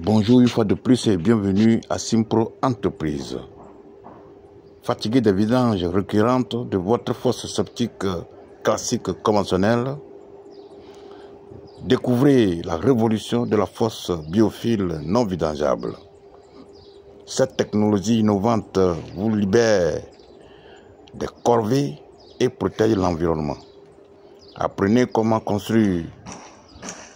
Bonjour une fois de plus et bienvenue à Simpro Entreprise. Fatigué des vidanges récurrentes de votre fosse septique classique conventionnelle, découvrez la révolution de la fosse biophile non vidangeable. Cette technologie innovante vous libère des corvées et protège l'environnement. Apprenez comment construire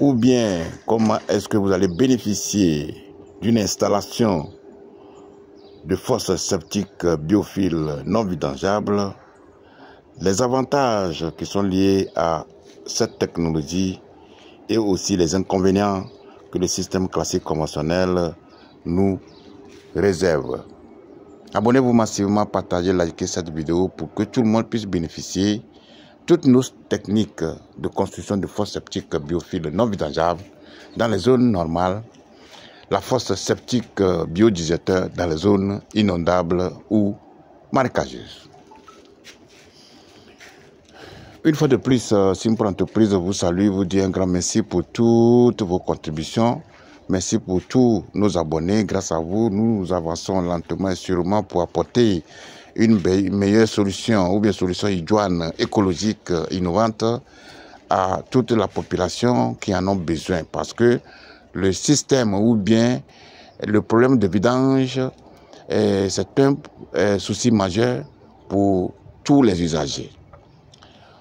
ou bien comment est-ce que vous allez bénéficier d'une installation de fosse septique biophile non vidangeable, les avantages qui sont liés à cette technologie et aussi les inconvénients que le système classique conventionnel nous réserve. Abonnez-vous massivement, partagez, likez cette vidéo pour que tout le monde puisse bénéficier toutes nos techniques de construction de fosses septiques biophiles non vidangeables dans les zones normales, la fosse septique biodigesteur dans les zones inondables ou marécageuses. Une fois de plus, Simpro Entreprise vous salue, vous dit un grand merci pour toutes vos contributions. Merci pour tous nos abonnés. Grâce à vous, nous avançons lentement et sûrement pour apporter une meilleure solution ou bien solution idoine, écologique, innovante à toute la population qui en ont besoin. Parce que le système ou bien le problème de vidange, c'est un souci majeur pour tous les usagers.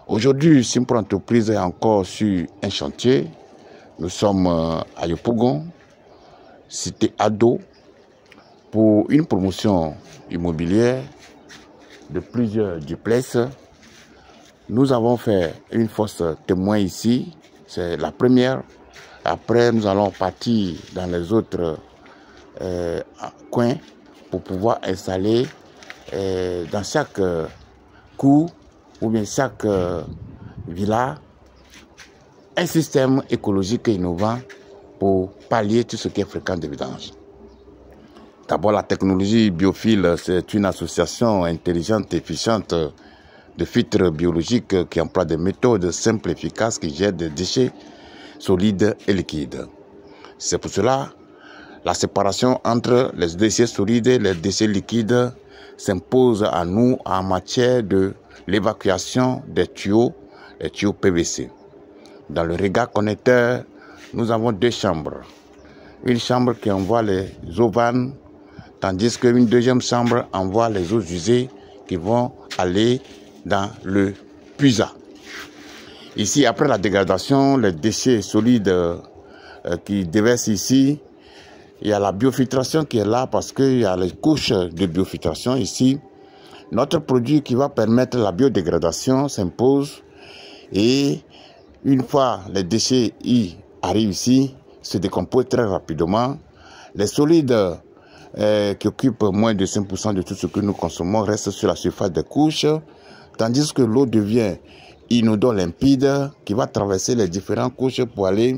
Aujourd'hui, Simpro Entreprise est encore sur un chantier. Nous sommes à Yopougon, cité Ado, pour une promotion immobilière de plusieurs duplex. Nous avons fait une fosse témoin ici, c'est la première. Après, nous allons partir dans les autres coins pour pouvoir installer dans chaque cour ou bien chaque villa un système écologique et innovant pour pallier tout ce qui est fréquent de vidange. D'abord, la technologie biophile, c'est une association intelligente et efficiente de filtres biologiques qui emploie des méthodes simples et efficaces qui gèrent des déchets solides et liquides. C'est pour cela la séparation entre les déchets solides et les déchets liquides s'impose à nous en matière de l'évacuation des tuyaux, les tuyaux PVC. Dans le regard connecteur, nous avons deux chambres. Une chambre qui envoie les eaux vannes, tandis qu'une deuxième chambre envoie les eaux usées qui vont aller dans le puisard. Ici, après la dégradation, les déchets solides qui déversent ici, il y a la biofiltration qui est là parce qu'il y a les couches de biofiltration ici. Notre produit qui va permettre la biodégradation s'impose et une fois les déchets y arrivent ici, se décomposent très rapidement. Les solides qui occupent moins de 5% de tout ce que nous consommons restent sur la surface des couches, tandis que l'eau devient inodore limpide qui va traverser les différentes couches pour aller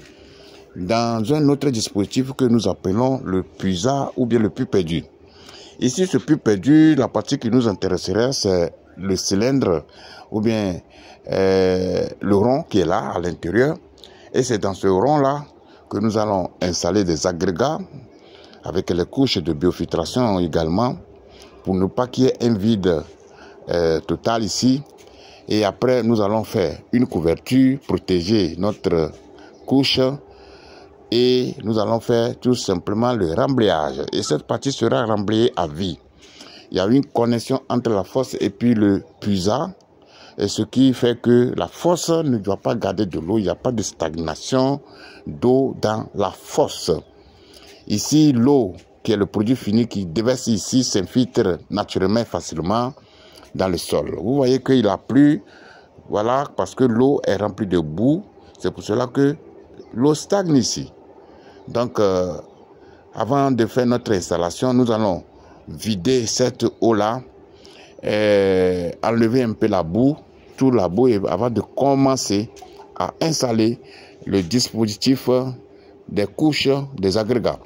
dans un autre dispositif que nous appelons le puisard ou bien le puits perdu. Ici, ce puits perdu, la partie qui nous intéresserait, c'est le cylindre ou bien le rond qui est là à l'intérieur. Et c'est dans ce rond-là que nous allons installer des agrégats avec les couches de biofiltration également pour ne pas qu'il y ait un vide total ici. Et après, nous allons faire une couverture, protéger notre couche et nous allons faire tout simplement le remblayage. Et cette partie sera remblayée à vie. Il y a une connexion entre la fosse et puis le puisard, et ce qui fait que la fosse ne doit pas garder de l'eau. Il n'y a pas de stagnation d'eau dans la fosse. Ici, l'eau qui est le produit fini qui déverse ici s'infiltre naturellement et facilement dans le sol. Vous voyez qu'il a plu, voilà, parce que l'eau est remplie de boue. C'est pour cela que l'eau stagne ici. Donc, avant de faire notre installation, nous allons vider cette eau-là, enlever un peu la boue, toute la boue, avant de commencer à installer le dispositif des couches des agrégats.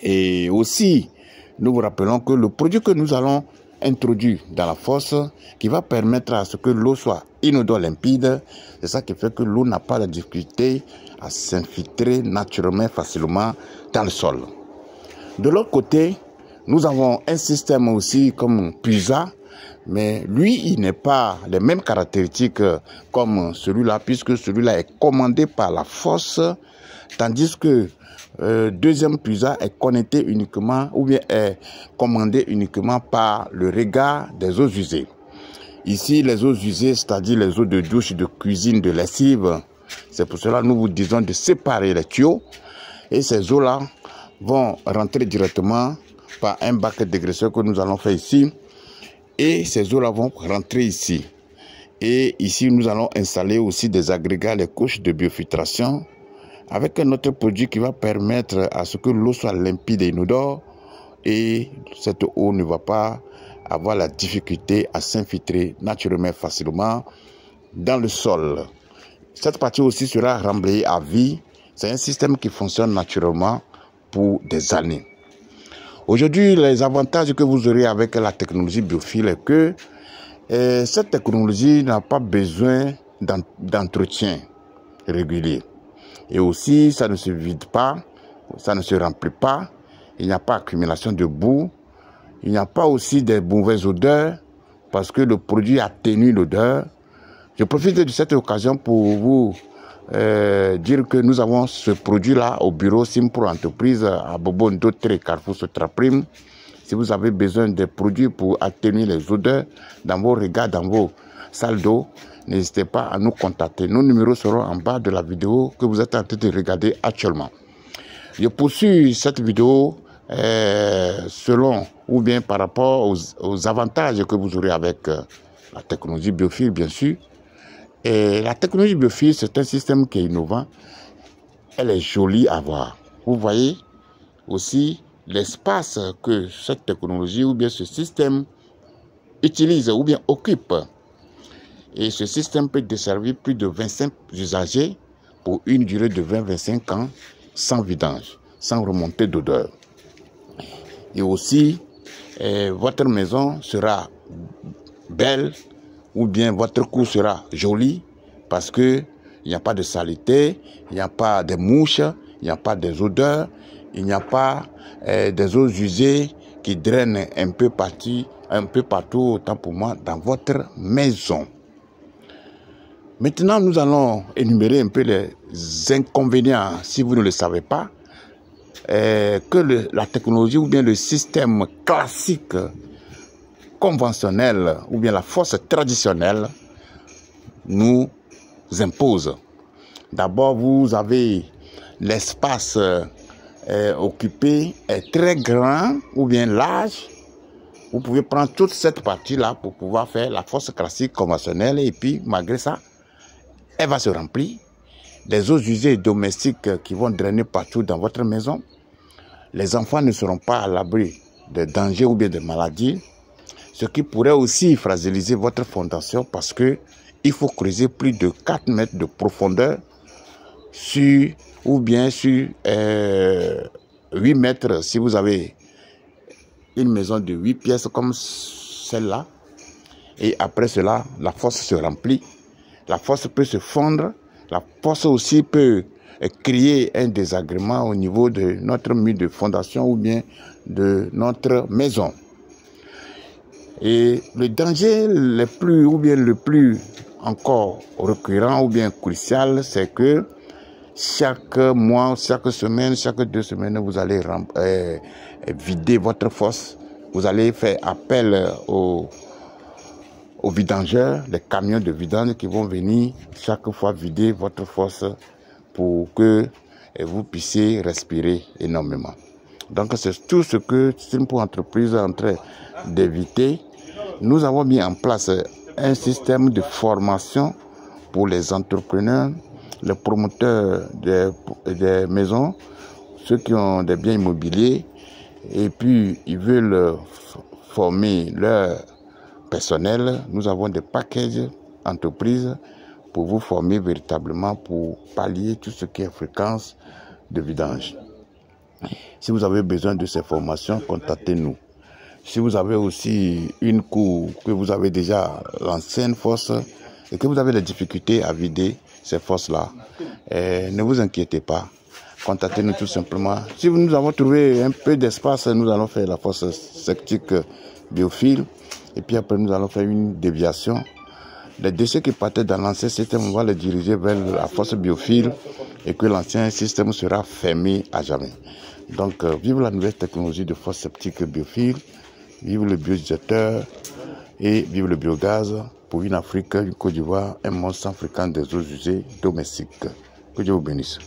Et aussi, nous vous rappelons que le produit que nous allons introduire dans la fosse, qui va permettre à ce que l'eau soit inodore limpide, c'est ça qui fait que l'eau n'a pas de difficulté à s'infiltrer naturellement, facilement dans le sol. De l'autre côté, nous avons un système aussi comme PUSA, mais lui, il n'est pas les mêmes caractéristiques comme celui-là, puisque celui-là est commandé par la force, tandis que deuxième PUSA est connecté uniquement ou bien est commandé uniquement par le regard des eaux usées. Ici, les eaux usées, c'est-à-dire les eaux de douche, de cuisine, de lessive, c'est pour cela que nous vous disons de séparer les tuyaux et ces eaux-là vont rentrer directement par un bac dégraisseur que nous allons faire ici. Et ces eaux-là vont rentrer ici. Et ici, nous allons installer aussi des agrégats, les couches de biofiltration, avec un autre produit qui va permettre à ce que l'eau soit limpide et inodore. Et cette eau ne va pas avoir la difficulté à s'infiltrer naturellement facilement dans le sol. Cette partie aussi sera remblayée à vie. C'est un système qui fonctionne naturellement pour des années. Aujourd'hui, les avantages que vous aurez avec la technologie Biofil est que cette technologie n'a pas besoin d'entretien régulier. Et aussi, ça ne se vide pas, ça ne se remplit pas, il n'y a pas accumulation de boue, il n'y a pas aussi de mauvaises odeurs, parce que le produit atténue l'odeur. Je profite de cette occasion pour vous dire que nous avons ce produit-là au bureau Simpro Entreprise à Bobo Ndotre Carrefour Sotraprime. Si vous avez besoin de produits pour atténuer les odeurs dans vos regards, dans vos salles d'eau, n'hésitez pas à nous contacter. Nos numéros seront en bas de la vidéo que vous êtes en train de regarder actuellement. Je poursuis cette vidéo selon ou bien par rapport aux avantages que vous aurez avec la technologie Biofil, bien sûr. Et la technologie Biofil, c'est un système qui est innovant. Elle est jolie à voir. Vous voyez aussi l'espace que cette technologie ou bien ce système utilise ou bien occupe. Et ce système peut desservir plus de 25 usagers pour une durée de 20-25 ans sans vidange, sans remontée d'odeur. Et aussi, votre maison sera belle ou bien votre cour sera jolie parce qu'il n'y a pas de saleté, il n'y a pas de mouches, il n'y a pas des odeurs, il n'y a pas des eaux usées qui drainent un peu partout, autant pour moi, dans votre maison. Maintenant, nous allons énumérer un peu les inconvénients, si vous ne le savez pas, que la technologie ou bien le système classique conventionnelle ou bien la force traditionnelle nous impose. D'abord, vous avez l'espace occupé est très grand ou bien large. Vous pouvez prendre toute cette partie-là pour pouvoir faire la force classique conventionnelle et puis malgré ça, elle va se remplir. Les eaux usées domestiques qui vont drainer partout dans votre maison. Les enfants ne seront pas à l'abri de dangers ou bien de maladies. Ce qui pourrait aussi fragiliser votre fondation parce que il faut creuser plus de 4 mètres de profondeur ou bien sur 8 mètres si vous avez une maison de 8 pièces comme celle-là. Et après cela, la fosse se remplit. La fosse peut se fondre. La fosse aussi peut créer un désagrément au niveau de notre mur de fondation ou bien de notre maison. Et le danger le plus encore récurrent ou bien crucial, c'est que chaque mois, chaque semaine, chaque 2 semaines, vous allez vider votre fosse. Vous allez faire appel aux vidangeurs, les camions de vidange qui vont venir chaque fois vider votre fosse pour que vous puissiez respirer énormément. Donc c'est tout ce que Simpro Entreprise est en train d'éviter. Nous avons mis en place un système de formation pour les entrepreneurs, les promoteurs des maisons, ceux qui ont des biens immobiliers et puis ils veulent former leur personnel. Nous avons des packages entreprises pour vous former véritablement pour pallier tout ce qui est fréquence de vidange. Si vous avez besoin de ces formations, contactez-nous. Si vous avez aussi une cour, que vous avez déjà l'ancienne fosse et que vous avez des difficultés à vider ces fosses-là, ne vous inquiétez pas. contactez-nous tout simplement. Si nous avons trouvé un peu d'espace, nous allons faire la fosse septique biophile. Et puis après, nous allons faire une déviation. Les déchets qui partaient dans l'ancien système, on va les diriger vers la fosse biophile et que l'ancien système sera fermé à jamais. Donc, vive la nouvelle technologie de fosse septique biophile, vive le biodigesteur et vive le biogaz pour une Afrique, une Côte d'Ivoire, un monstre africain des eaux usées domestiques. Que Dieu vous bénisse.